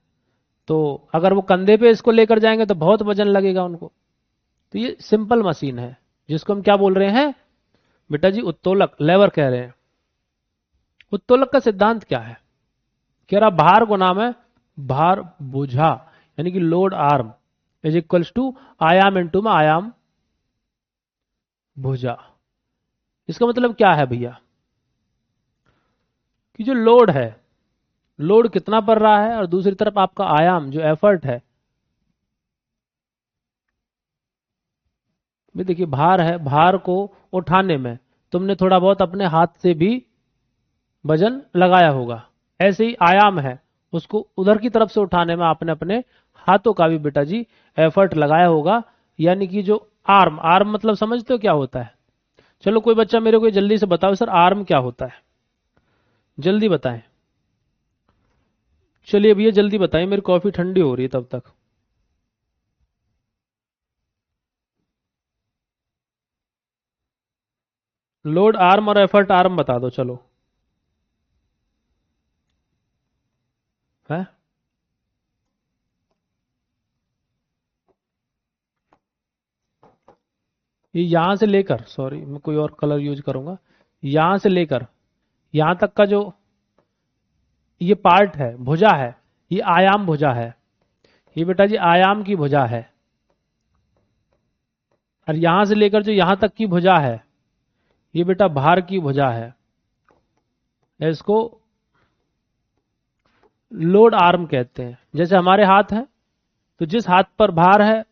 तो अगर वो कंधे पे इसको लेकर जाएंगे तो बहुत वजन लगेगा उनको। तो ये सिंपल मशीन है जिसको हम क्या बोल रहे हैं बेटा जी? उत्तोलक, लेवर कह रहे हैं। उत्तोलक का सिद्धांत क्या है? कह रहा भार को नाम है भार बोझा, यानी कि load arm is equals to आयाम इनटू में आयाम भुजा। इसका मतलब क्या है भैया? कि जो लोड है, लोड कितना पड़ रहा है, और दूसरी तरफ आपका आयाम जो एफर्ट है। भी देखिए भार है, भार को उठाने में तुमने थोड़ा बहुत अपने हाथ से भी वजन लगाया होगा। ऐसे ही आयाम है, उसको उधर की तरफ से उठाने में आपने अपने हाथों का भी बेटा जी एफर्ट लगाया होगा। यानी कि जो आर्म, आर्म मतलब समझते हो क्या होता है? चलो कोई बच्चा मेरे को जल्दी से बताओ सर, आर्म क्या होता है? जल्दी बताएं। चलिए भैया जल्दी बताएं, मेरी कॉफी ठंडी हो रही है तब तक। लोड आर्म और एफर्ट आर्म बता दो चलो। है? ये यहां से लेकर, सॉरी मैं कोई और कलर यूज करूंगा, यहां से लेकर यहां तक का जो ये पार्ट है, भुजा है, ये आयाम भुजा है। ये बेटा जी आयाम की भुजा है। और यहां से लेकर जो यहां तक की भुजा है, ये बेटा भार की भुजा है। इसको लोड आर्म कहते हैं। जैसे हमारे हाथ है, तो जिस हाथ पर भार है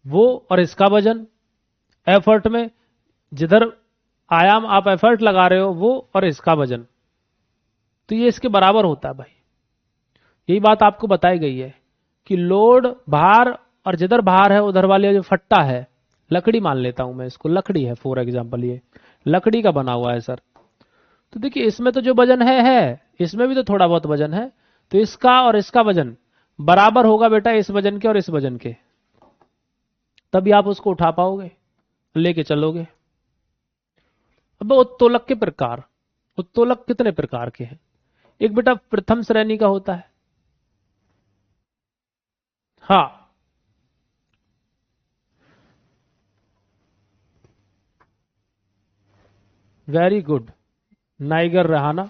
वो और इसका वजन, एफर्ट में जिधर आयाम आप एफर्ट लगा रहे हो वो और इसका वजन, तो ये इसके बराबर होता है भाई। यही बात आपको बताई गई है कि लोड, भार, और जिधर भार है उधर वाले जो फट्टा है, लकड़ी मान लेता हूं मैं इसको, लकड़ी है फॉर एग्जांपल, ये लकड़ी का बना हुआ है सर। तो देखिए इसमें तो जो वजन है, इसमें भी तो थोड़ा बहुत वजन है। तो इसका और इसका वजन बराबर होगा बेटा इस वजन के और इस वजन के, तभी आप उसको उठा पाओगे, लेके चलोगे। अब उत्तोलक के प्रकार, उत्तोलक कितने प्रकार के हैं? एक बेटा प्रथम श्रेणी का होता है। हाँ, वेरी गुड। नाइगर रहाना,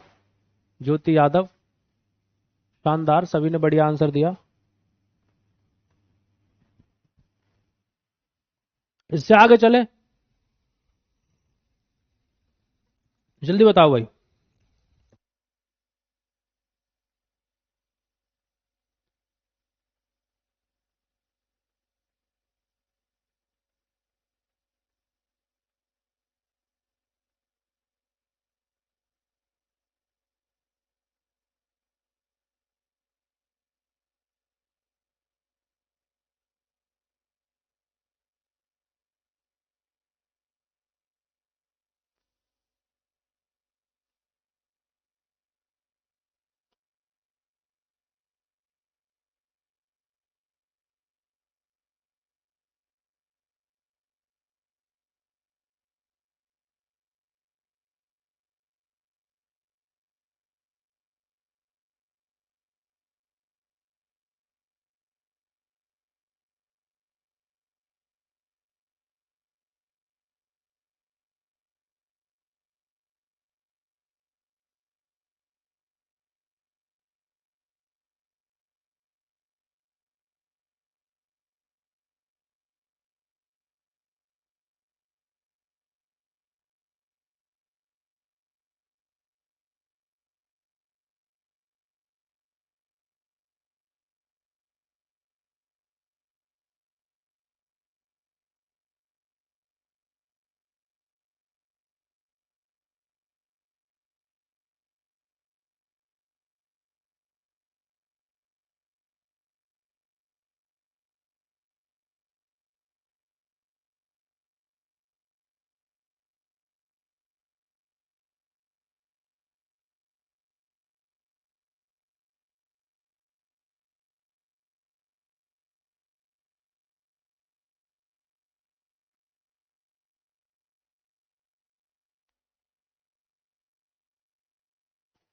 ज्योति यादव, शानदार, सभी ने बढ़िया आंसर दिया। इससे आगे चले, जल्दी बताओ भाई।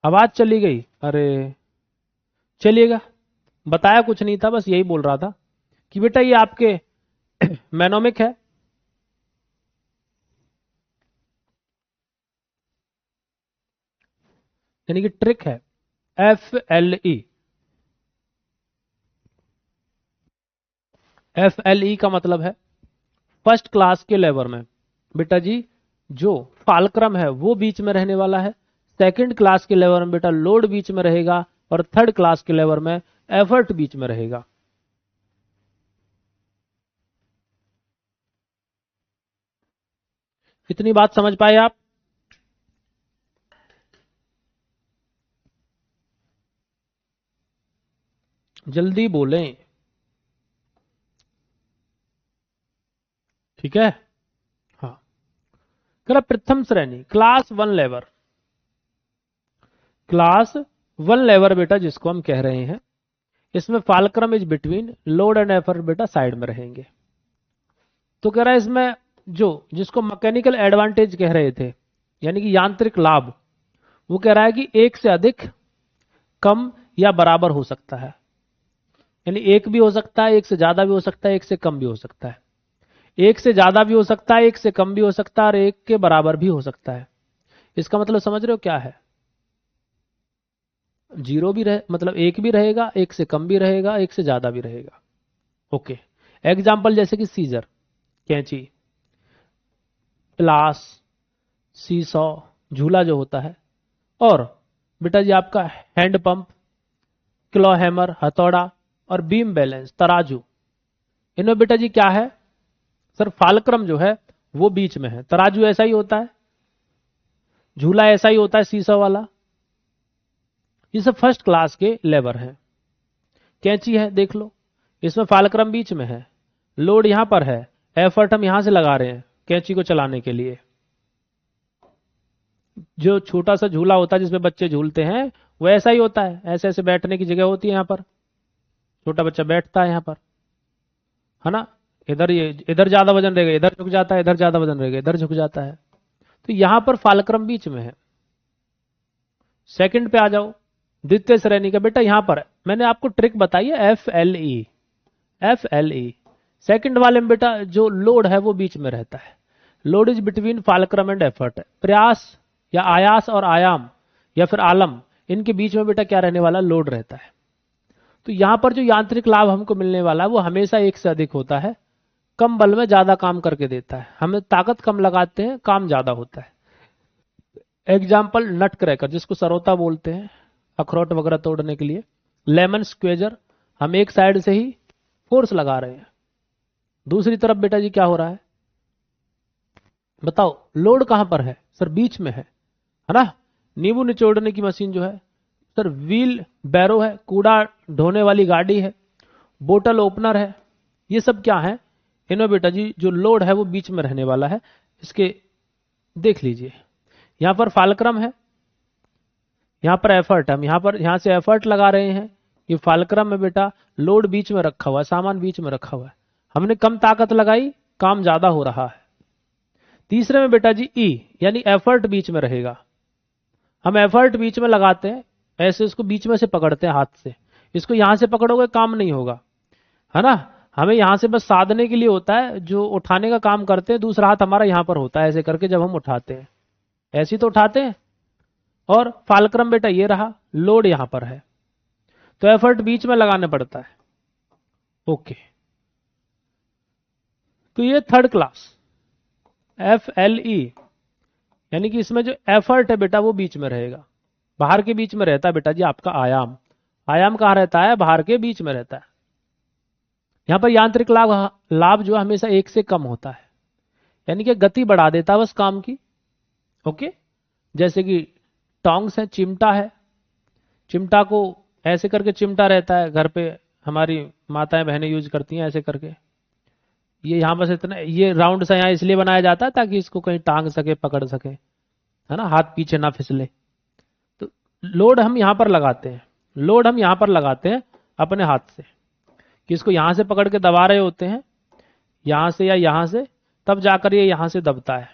आवाज चली गई, अरे चलिएगा, बताया कुछ नहीं था, बस यही बोल रहा था कि बेटा ये आपके मैनोमिक है, यानी कि ट्रिक है, FLE। FLE का मतलब है फर्स्ट क्लास के लेवर में बेटा जी जो फालक्रम है वो बीच में रहने वाला है, सेकंड क्लास के लेवर में बेटा लोड बीच में रहेगा, और थर्ड क्लास के लेवर में एफर्ट बीच में रहेगा। इतनी बात समझ पाए आप? जल्दी बोलें, ठीक है। हाँ, करा प्रथम श्रेणी क्लास वन लेवर, क्लास वन लेवर बेटा जिसको हम कह रहे हैं, इसमें फालक्रम is between, load and effort बेटा साइड में रहेंगे। तो कह रहा है इसमें जो जिसको मैकेनिकल एडवांटेज कह रहे थे, यानी कि यांत्रिक लाभ, वो कह रहा है कि एक से अधिक, कम या बराबर हो सकता है। यानी एक भी हो सकता है, एक से ज्यादा भी हो सकता है, एक से कम भी हो सकता है, एक से ज्यादा भी हो सकता है, एक से कम भी हो सकता है, और एक के बराबर भी हो सकता है। इसका मतलब समझ रहे हो क्या है? जीरो भी रहे, मतलब एक भी रहेगा, एक से कम भी रहेगा, एक से ज्यादा भी रहेगा। ओके, एग्जाम्पल जैसे कि सीजर, कैंची, प्लास, सीसॉ, झूला जो होता है, और बेटा जी आपका हैंड पंप, क्लॉ हैमर हथौड़ा, और बीम बैलेंस तराजू। इनमें बेटा जी क्या है सर? फालक्रम जो है वो बीच में है, तराजू ऐसा ही होता है, झूला ऐसा ही होता है सीसॉ वाला। ये सब फर्स्ट क्लास के लेवर हैं। कैंची है, देख लो, इसमें फालक्रम बीच में है, लोड यहां पर है, एफर्ट हम यहां से लगा रहे हैं कैंची को चलाने के लिए। जो छोटा सा झूला होता है जिसमें बच्चे झूलते हैं वो ऐसा ही होता है, ऐसे ऐसे बैठने की जगह होती है, यहाँ पर छोटा बच्चा बैठता है यहाँ पर, है ना। इधर ये इधर ज्यादा वजन रहेगा, इधर झुक जाता है, इधर ज्यादा वजन रहेगा, इधर झुक जाता है। तो यहां पर फालक्रम बीच में है। सेकंड पे आ जाओ, द्वितीय श्रेणी का बेटा यहां पर है, मैंने आपको ट्रिक बताई है, FLE। FLE सेकंड वाले में बेटा जो लोड है वो बीच में रहता है, load is between फालक्रम and effort. प्रयास या आयास और आयाम या फिर आलम, इनके बीच में बेटा क्या रहने वाला? लोड रहता है। तो यहां पर जो यांत्रिक लाभ हमको मिलने वाला है वो हमेशा एक से अधिक होता है, कम बल में ज्यादा काम करके देता है, हमें ताकत कम लगाते हैं, काम ज्यादा होता है। एग्जाम्पल नट क्रैकर जिसको सरोता बोलते हैं, अखरोट वगैरह तोड़ने के लिए, लेमन स्क्वेजर, हम एक साइड से ही फोर्स लगा रहे हैं, दूसरी तरफ बेटा जी क्या हो रहा है बताओ? लोड कहां पर है सर? बीच में है ना। नींबू निचोड़ने की मशीन जो है सर, व्हील बैरो है, कूड़ा ढोने वाली गाड़ी है, बोतल ओपनर है, ये सब क्या है? इनमें बेटा जी जो लोड है वो बीच में रहने वाला है। इसके देख लीजिए, यहां पर फालक्रम है, यहां पर एफर्ट, हम यहां से एफर्ट लगा रहे हैं, ये फालक्रम में बेटा लोड बीच में रखा हुआ है, सामान बीच में रखा हुआ है, हमने कम ताकत लगाई, काम ज्यादा हो रहा है। तीसरे में बेटा जी ई, यानी एफर्ट बीच में रहेगा, हम एफर्ट बीच में लगाते हैं, ऐसे इसको बीच में से पकड़ते हैं हाथ से, इसको यहां से पकड़ोगे काम नहीं होगा, है ना। हमें यहां से बस साधने के लिए होता है, जो उठाने का काम करते हैं दूसरा हाथ हमारा यहां पर होता है, ऐसे करके जब हम उठाते हैं ऐसे ही तो उठाते हैं। और फालक्रम बेटा ये रहा, लोड यहां पर है, तो एफर्ट बीच में लगाना पड़ता है। ओके, तो ये थर्ड क्लास FLE, यानी कि इसमें जो एफर्ट है बेटा वो बीच में रहेगा, बाहर के बीच में रहता है बेटा जी आपका आयाम। आयाम कहाँ रहता है? बाहर के बीच में रहता है। यहां पर यांत्रिक लाभ लाभ जो हमेशा एक से कम होता है, यानी कि गति बढ़ा देता है बस काम की। ओके, जैसे कि टोंग्स है, चिमटा है, चिमटा को ऐसे करके चिमटा रहता है, घर पे हमारी माताएं बहनें यूज करती हैं ऐसे करके, ये यहां पर इतना ये राउंड सा यहाँ इसलिए बनाया जाता है ताकि इसको कहीं टांग सके, पकड़ सके, है ना, हाथ पीछे ना फिसले। तो लोड हम यहां पर लगाते हैं, लोड हम यहां पर लगाते हैं अपने हाथ से, कि इसको यहां से पकड़ के दबा रहे होते हैं, यहां से या यहां से, तब जाकर ये यहां से दबता है।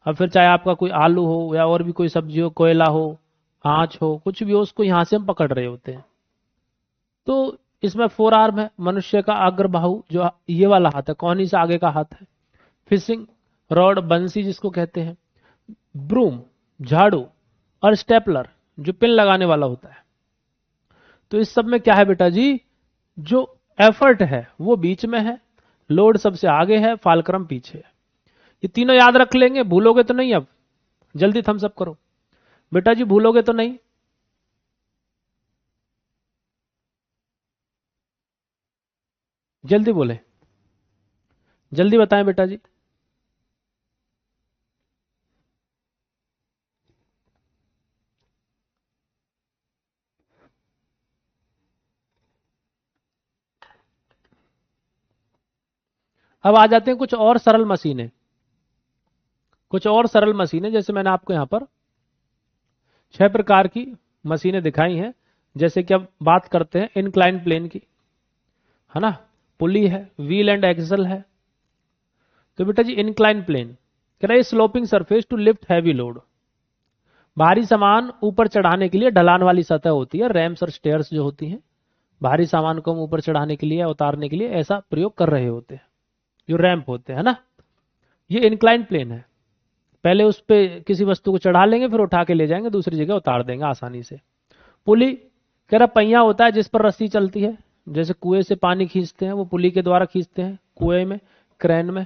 अब फिर चाहे आपका कोई आलू हो या और भी कोई सब्जी हो, कोयला हो, आंच हो, कुछ भी हो, उसको यहां से हम पकड़ रहे होते हैं। तो इसमें फोर आर्म है, मनुष्य का अग्रबाहु जो ये वाला हाथ है, कौनी से आगे का हाथ है। फिशिंग रॉड, बंसी जिसको कहते हैं, ब्रूम झाड़ू, और स्टेपलर जो पिन लगाने वाला होता है। तो इस सब में क्या है बेटा जी, जो एफर्ट है वो बीच में है, लोड सबसे आगे है, फालक्रम पीछे है। ये तीनों याद रख लेंगे, भूलोगे तो नहीं। अब जल्दी थम्स अप करो बेटा जी, भूलोगे तो नहीं। जल्दी बोले, जल्दी बताएं बेटा जी। अब आ जाते हैं कुछ और सरल मशीनें। कुछ और सरल मशीनें, जैसे मैंने आपको यहां पर 6 प्रकार की मशीनें दिखाई हैं। जैसे कि अब बात करते हैं इनक्लाइन प्लेन की, है ना। पुली है, व्हील एंड एक्सल है। तो बेटा जी इनक्लाइन प्लेन कह रहा है sloping surface to lift heavy load. भारी सामान ऊपर चढ़ाने के लिए ढलान वाली सतह होती है, रैम्स और स्टेयर्स जो होती हैं, भारी सामान को हम ऊपर चढ़ाने के लिए, उतारने के लिए ऐसा प्रयोग कर रहे होते हैं, जो रैंप होते हैं ना। ये इनक्लाइन प्लेन है। पहले उस पे किसी वस्तु को चढ़ा लेंगे, फिर उठा के ले जाएंगे, दूसरी जगह उतार देंगे आसानी से। पुली कह रहा पहिया होता है जिस पर रस्सी चलती है, जैसे कुएं से पानी खींचते हैं वो पुली के द्वारा खींचते हैं, कुएं में, क्रेन में,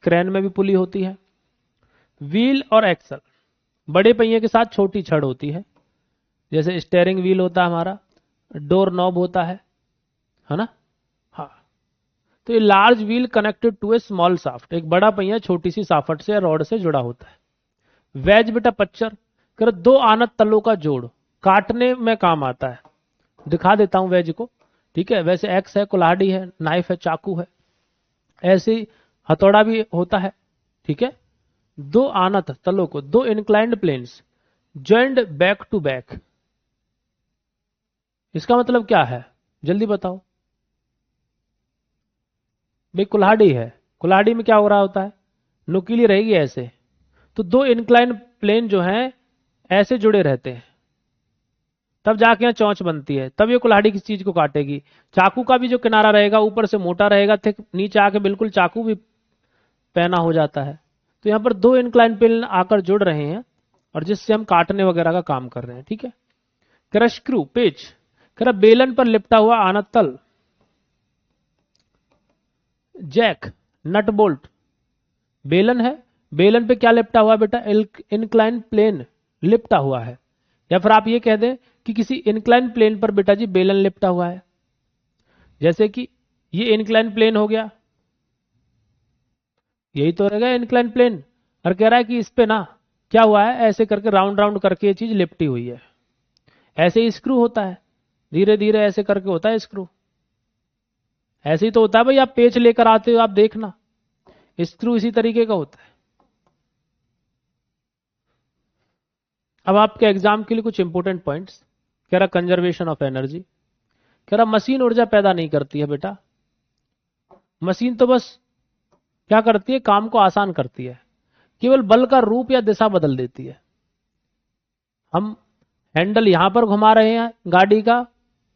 क्रेन में भी पुली होती है। व्हील और एक्सल, बड़े पहिए के साथ छोटी छड़ होती है, जैसे स्टेयरिंग व्हील होता है हमारा, डोर नॉब होता है ना। हाँ, तो ये large wheel connected to a small shaft, एक बड़ा पहिया छोटी सी साफट से या रॉड से जुड़ा होता है। वेज बेटा पच्चर कर दो आनत तलों का जोड़, काटने में काम आता है। दिखा देता हूं वेज को, ठीक है। वैसे एक्स है, कुल्हाड़ी है, नाइफ है, चाकू है, ऐसे ही हथौड़ा भी होता है, ठीक है। दो आनत तलों को, दो inclined planes joined back to back, इसका मतलब क्या है, जल्दी बताओ। भाई कुल्हाड़ी है, कुल्हाड़ी में क्या हो रहा होता है, नुकीली रहेगी ऐसे, तो दो इंक्लाइन प्लेन जो हैं ऐसे जुड़े रहते हैं, तब जाके यहाँ चौंच बनती है, तब ये कुल्हाड़ी किस चीज को काटेगी। चाकू का भी जो किनारा रहेगा ऊपर से मोटा रहेगा, थिक, नीचे आके बिल्कुल चाकू भी पैना हो जाता है। तो यहाँ पर दो इंक्लाइन प्लेन आकर जुड़ रहे हैं, और जिससे हम काटने वगैरह का काम कर रहे हैं, ठीक है। करा स्क्रू पेच, करा बेलन पर लिपटा हुआ आनत तल, जैक, नट बोल्ट, बेलन है, बेलन पे क्या लिपटा हुआ है बेटा, इंक्लाइन प्लेन लिपटा हुआ है। या फिर आप ये कह दें कि किसी इंक्लाइन प्लेन पर बेटा जी बेलन लिपटा हुआ है, जैसे कि ये इंक्लाइन प्लेन हो गया, यही तो रहेगा इंक्लाइन प्लेन। और कह रहा है कि इस पे ना क्या हुआ है, ऐसे करके राउंड राउंड करके ये चीज लिपटी हुई है। ऐसे ही स्क्रू होता है, धीरे धीरे ऐसे करके होता है स्क्रू। ऐसे ही तो होता है भाई, आप पेच लेकर आते हो, आप देखना स्क्रू इसी तरीके का होता है। अब आपके एग्जाम के लिए कुछ इंपॉर्टेंट पॉइंट्स। कह रहा कंजर्वेशन ऑफ एनर्जी, कह रहा मशीन ऊर्जा पैदा नहीं करती है बेटा, मशीन तो बस क्या करती है, काम को आसान करती है, केवल बल का रूप या दिशा बदल देती है। हम हैंडल यहां पर घुमा रहे हैं गाड़ी का,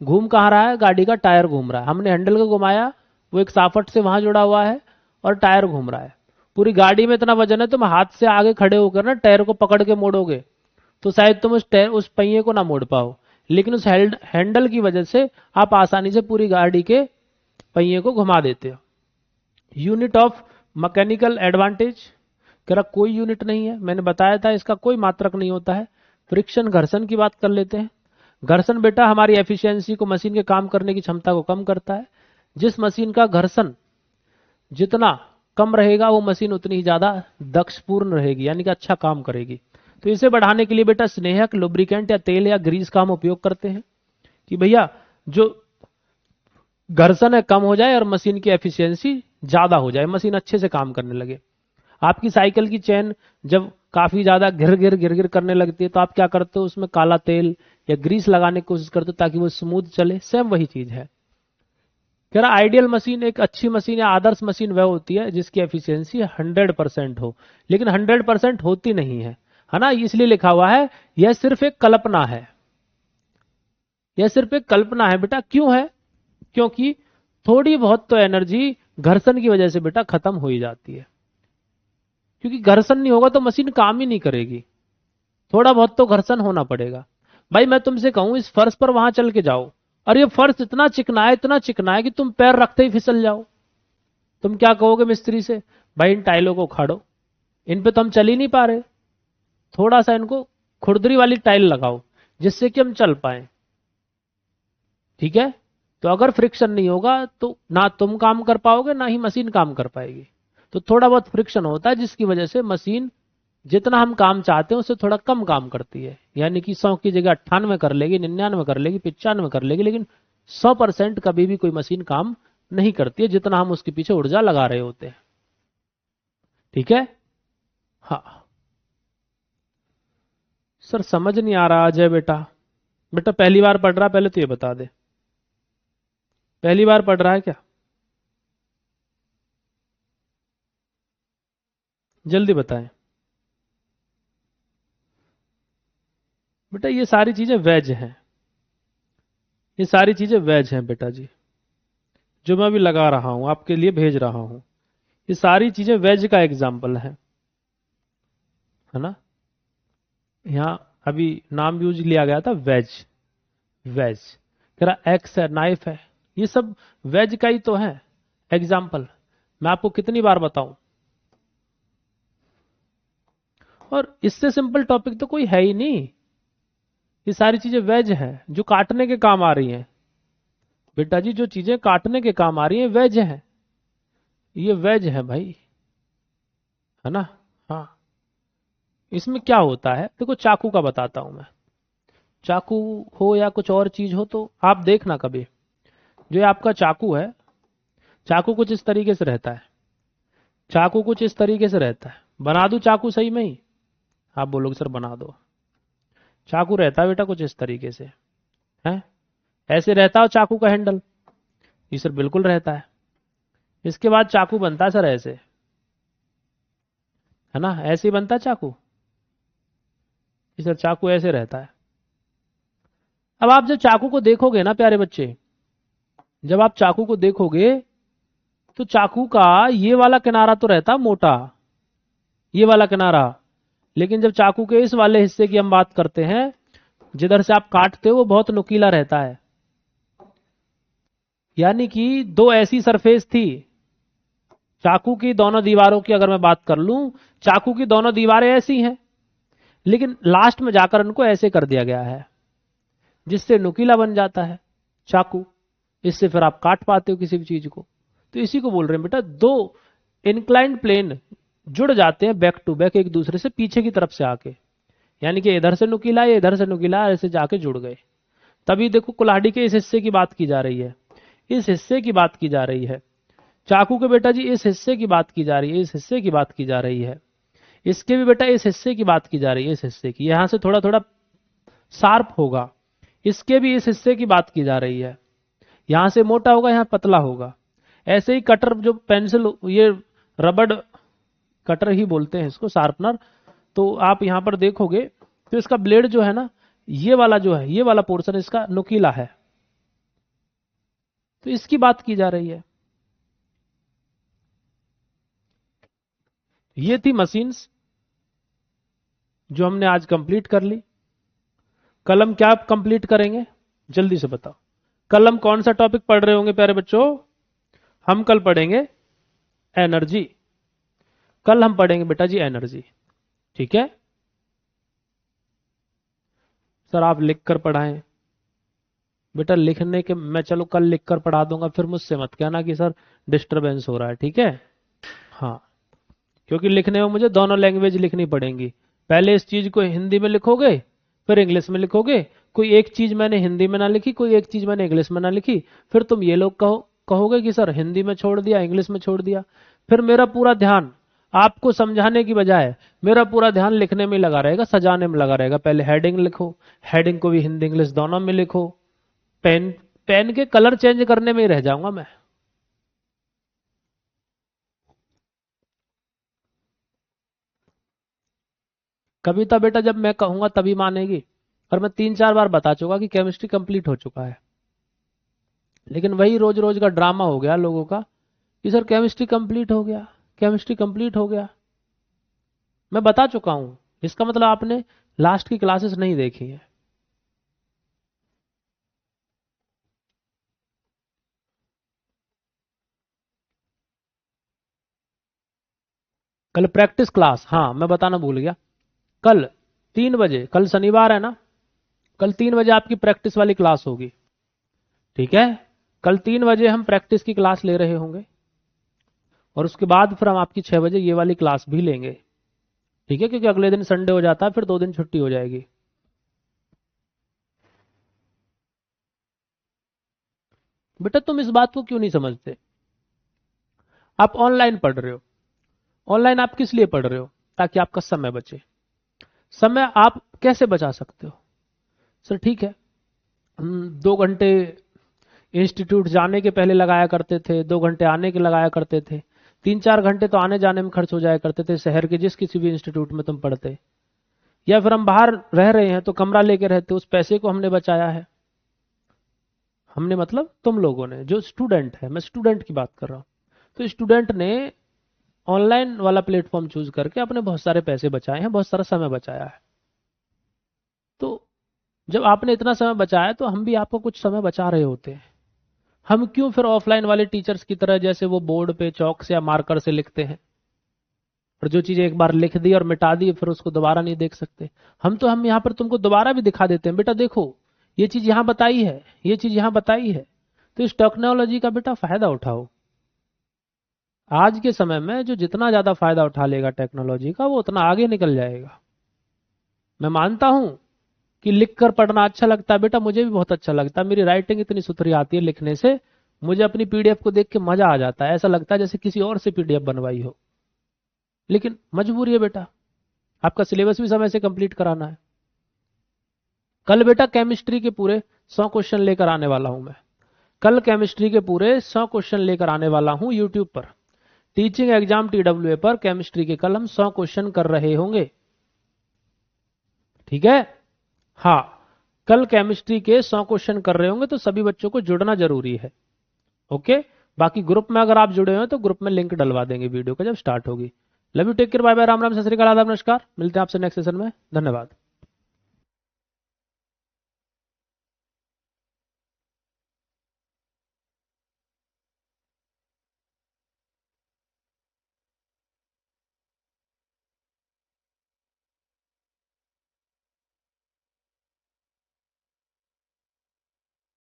घूम कहाँ रहा है, गाड़ी का टायर घूम रहा है, हमने हैंडल को घुमाया, वो एक साफट से वहां जुड़ा हुआ है और टायर घूम रहा है। पूरी गाड़ी में इतना वजन है, तुम हाथ से आगे खड़े होकर ना टायर को पकड़ के मोड़ोगे तो शायद तुम उस पहिए को ना मोड़ पाओ, लेकिन उस हैंडल की वजह से आप आसानी से पूरी गाड़ी के पहिए को घुमा देते हो। यूनिट ऑफ मैकेनिकल एडवांटेज, कह रहा कोई यूनिट नहीं है, मैंने बताया था इसका कोई मात्रक नहीं होता है। फ्रिक्शन, घर्षण की बात कर लेते हैं। घर्षण बेटा हमारी एफिशिएंसी को, मशीन के काम करने की क्षमता को कम करता है। जिस मशीन का घर्षण जितना कम रहेगा वो मशीन उतनी ही ज्यादा दक्षपूर्ण रहेगी, यानी कि अच्छा काम करेगी। तो इसे बढ़ाने के लिए बेटा स्नेहक, लुब्रिकेंट या तेल या ग्रीस का हम उपयोग करते हैं, कि भैया जो घर्षण है कम हो जाए और मशीन की एफिशिएंसी ज्यादा हो जाए, मशीन अच्छे से काम करने लगे। आपकी साइकिल की चेन जब काफी ज्यादा घिर घिर घिर घिर करने लगती है तो आप क्या करते हो, उसमें काला तेल या ग्रीस लगाने की कोशिश करते हो ताकि वो स्मूथ चले। सेम वही चीज है। कह रहा आइडियल मशीन, एक अच्छी मशीन या आदर्श मशीन वह होती है जिसकी एफिशिएंसी 100% हो, लेकिन 100% होती नहीं है। है ना, इसलिए लिखा हुआ है यह सिर्फ एक कल्पना है, यह सिर्फ एक कल्पना है बेटा। क्यों है? क्योंकि थोड़ी बहुत तो एनर्जी घर्षण की वजह से बेटा खत्म हो ही जाती है, क्योंकि घर्षण नहीं होगा तो मशीन काम ही नहीं करेगी, थोड़ा बहुत तो घर्षण होना पड़ेगा। भाई मैं तुमसे कहूं इस फर्श पर वहां चल के जाओ, और ये फर्श इतना चिकना है, इतना चिकना है कि तुम पैर रखते ही फिसल जाओ, तुम क्या कहोगे मिस्त्री से? भाई इन टाइलों को उखाड़ो, इन पे तो हम चल ही नहीं पा रहे, थोड़ा सा इनको खुरदरी वाली टाइल लगाओ जिससे कि हम चल पाए। ठीक है, तो अगर फ्रिक्शन नहीं होगा तो ना तुम काम कर पाओगे ना ही मशीन काम कर पाएगी। तो थोड़ा बहुत फ्रिक्शन होता है जिसकी वजह से मशीन जितना हम काम चाहते हैं उससे थोड़ा कम काम करती है, यानी कि 100 की जगह 98 कर लेगी, 99 कर लेगी, 95 कर लेगी, लेकिन 100% कभी भी कोई मशीन काम नहीं करती है जितना हम उसके पीछे ऊर्जा लगा रहे होते हैं। ठीक है, हाँ सर समझ नहीं आ रहा अजय बेटा। बेटा पहली बार पढ़ रहा, पहले तो ये बता दे, पहली बार पढ़ रहा है क्या? जल्दी बताएं बेटा। ये सारी चीजें वेज हैं, ये सारी चीजें वेज हैं बेटा जी, जो मैं अभी लगा रहा हूं आपके लिए भेज रहा हूं, ये सारी चीजें वेज का एग्जाम्पल है ना। यहाँ अभी नाम यूज लिया गया था वेज, वेज कह रहा एक्स है, नाइफ है, ये सब वेज का ही तो है एग्जाम्पल। मैं आपको कितनी बार बताऊं, और इससे सिंपल टॉपिक तो कोई है ही नहीं। ये सारी चीजें वेज हैं जो काटने के काम आ रही हैं बेटा जी, जो चीजें काटने के काम आ रही हैं वेज हैं, ये वेज है भाई, है ना। हाँ, इसमें क्या होता है देखो, चाकू का बताता हूं मैं। चाकू हो या कुछ और चीज हो तो आप देखना कभी, जो ये आपका चाकू है, चाकू कुछ इस तरीके से रहता है, चाकू कुछ इस तरीके से रहता है। बना दूं चाकू सही में ही? आप बोलोगे सर बना दो। चाकू रहता है बेटा कुछ इस तरीके से, है ऐसे रहता है चाकू का हैंडल, ये सर बिल्कुल रहता है। इसके बाद चाकू बनता है सर ऐसे, है ना, ऐसे ही बनता है चाकू, ये सर चाकू ऐसे रहता है। अब आप जब चाकू को देखोगे ना प्यारे बच्चे, जब आप चाकू को देखोगे तो चाकू का ये वाला किनारा तो रहता मोटा, ये वाला किनारा, लेकिन जब चाकू के इस वाले हिस्से की हम बात करते हैं जिधर से आप काटते हो वो बहुत नुकीला रहता है। यानी कि दो ऐसी सरफेस थी चाकू की, दोनों दीवारों की अगर मैं बात कर लूं, चाकू की दोनों दीवारें ऐसी हैं, लेकिन लास्ट में जाकर उनको ऐसे कर दिया गया है जिससे नुकीला बन जाता है चाकू, इससे फिर आप काट पाते हो किसी भी चीज को। तो इसी को बोल रहे हैं बेटा, दो इंक्लाइंड प्लेन जुड़ जाते हैं बैक टू बैक एक दूसरे से पीछे की तरफ से आके, यानी कि इधर से नुकीला है इधर से नुकीला है, ऐसे जाके जुड़ गए। तभी देखो कुल्हाड़ी के इस हिस्से की बात की जा रही है, इस हिस्से की बात की जा रही है, चाकू के बेटा जी इस हिस्से की बात की जा रही है, इस हिस्से की बात की जा रही है, इसके भी बेटा इस हिस्से की बात की जा रही है, इस हिस्से की, यहां से थोड़ा थोड़ा शार्प होगा, इसके भी इस हिस्से की बात की जा रही है, यहां से मोटा होगा यहां पतला होगा। ऐसे ही कटर जो पेंसिल, ये रबड़ कटर ही बोलते हैं इसको, शार्पनर, तो आप यहां पर देखोगे तो इसका ब्लेड जो है ना, ये वाला जो है, ये वाला पोर्शन इसका नुकीला है, तो इसकी बात की जा रही है। ये थी मशीन्स जो हमने आज कंप्लीट कर ली। कल हम क्या कंप्लीट करेंगे जल्दी से बताओ, कल हम कौन सा टॉपिक पढ़ रहे होंगे प्यारे बच्चों? हम कल पढ़ेंगे एनर्जी, कल हम पढ़ेंगे बेटा जी एनर्जी। ठीक है सर, आप लिख कर पढ़ाएं बेटा, लिखने के मैं चलो कल लिख कर पढ़ा दूंगा, फिर मुझसे मत कहना कि सर डिस्टरबेंस हो रहा है। ठीक है, हाँ, क्योंकि लिखने में मुझे दोनों लैंग्वेज लिखनी पड़ेंगी, पहले इस चीज को हिंदी में लिखोगे फिर इंग्लिश में लिखोगे, कोई एक चीज मैंने हिंदी में ना लिखी, कोई एक चीज मैंने इंग्लिश में ना लिखी, फिर तुम ये लोग कहोगे कि सर हिंदी में छोड़ दिया इंग्लिश में छोड़ दिया, फिर मेरा पूरा ध्यान आपको समझाने की बजाय मेरा पूरा ध्यान लिखने में लगा रहेगा, सजाने में लगा रहेगा। पहले हेडिंग लिखो, हेडिंग को भी हिंदी इंग्लिश दोनों में लिखो, पेन पेन के कलर चेंज करने में ही रह जाऊंगा मैं। कविता बेटा जब मैं कहूंगा तभी मानेगी, और मैं 3-4 बार बता चुका कि केमिस्ट्री कंप्लीट हो चुका है। लेकिन वही रोज रोज का ड्रामा हो गया लोगों का कि सर केमिस्ट्री कंप्लीट हो गया, केमिस्ट्री कंप्लीट हो गया। मैं बता चुका हूं, इसका मतलब आपने लास्ट की क्लासेस नहीं देखी है। कल प्रैक्टिस क्लास, हाँ मैं बताना भूल गया। कल 3 बजे, कल शनिवार है ना, कल 3 बजे आपकी प्रैक्टिस वाली क्लास होगी। ठीक है, कल 3 बजे हम प्रैक्टिस की क्लास ले रहे होंगे, और उसके बाद फिर हम आपकी 6 बजे ये वाली क्लास भी लेंगे। ठीक है, क्योंकि अगले दिन संडे हो जाता है, फिर 2 दिन छुट्टी हो जाएगी। बेटा तुम इस बात को क्यों नहीं समझते? आप ऑनलाइन पढ़ रहे हो, ऑनलाइन आप किस लिए पढ़ रहे हो? ताकि आपका समय बचे। समय आप कैसे बचा सकते हो? सर ठीक है, हम 2 घंटे इंस्टीट्यूट जाने के पहले लगाया करते थे, 2 घंटे आने के लगाया करते थे, 3-4 घंटे तो आने जाने में खर्च हो जाया करते थे शहर के जिस किसी भी इंस्टीट्यूट में तुम पढ़ते। या फिर हम बाहर रह रहे हैं तो कमरा लेके रहते, उस पैसे को हमने बचाया है। हमने मतलब तुम लोगों ने, जो स्टूडेंट है, मैं स्टूडेंट की बात कर रहा हूँ। तो स्टूडेंट ने ऑनलाइन वाला प्लेटफॉर्म चूज करके अपने बहुत सारे पैसे बचाए हैं, बहुत सारा समय बचाया है। तो जब आपने इतना समय बचाया तो हम भी आपको कुछ समय बचा रहे होते हैं। हम क्यों फिर ऑफलाइन वाले टीचर्स की तरह जैसे वो बोर्ड पे चौक से या मार्कर से लिखते हैं, और जो चीजें एक बार लिख दी और मिटा दी फिर उसको दोबारा नहीं देख सकते। हम यहाँ पर तुमको दोबारा भी दिखा देते हैं, बेटा देखो ये चीज यहाँ बताई है, ये चीज यहाँ बताई है। तो इस टेक्नोलॉजी का बेटा फायदा उठाओ। आज के समय में जो जितना ज्यादा फायदा उठा लेगा टेक्नोलॉजी का, वो उतना आगे निकल जाएगा। मैं मानता हूं कि लिख कर पढ़ना अच्छा लगता है बेटा, मुझे भी बहुत अच्छा लगता है, मेरी राइटिंग इतनी सुथरी आती है लिखने से, मुझे अपनी पीडीएफ को देख के मजा आ जाता है, ऐसा लगता है जैसे किसी और से पीडीएफ बनवाई हो। लेकिन मजबूरी है बेटा, आपका सिलेबस भी समय से कंप्लीट कराना है। कल बेटा केमिस्ट्री के पूरे 100 क्वेश्चन लेकर आने वाला हूं मैं। कल केमिस्ट्री के पूरे 100 क्वेश्चन लेकर आने वाला हूं यूट्यूब पर। टीचिंग एग्जाम TWA पर केमिस्ट्री के कल हम 100 क्वेश्चन कर रहे होंगे। ठीक है, हाँ कल केमिस्ट्री के 100 क्वेश्चन कर रहे होंगे, तो सभी बच्चों को जुड़ना जरूरी है। ओके, बाकी ग्रुप में अगर आप जुड़े हो तो ग्रुप में लिंक डलवा देंगे वीडियो का जब स्टार्ट होगी। Love you, take care, bye bye, Ram Ram, Sat Shri अकाल, आदाब, नमस्कार। मिलते हैं आपसे नेक्स्ट सेशन में। धन्यवाद।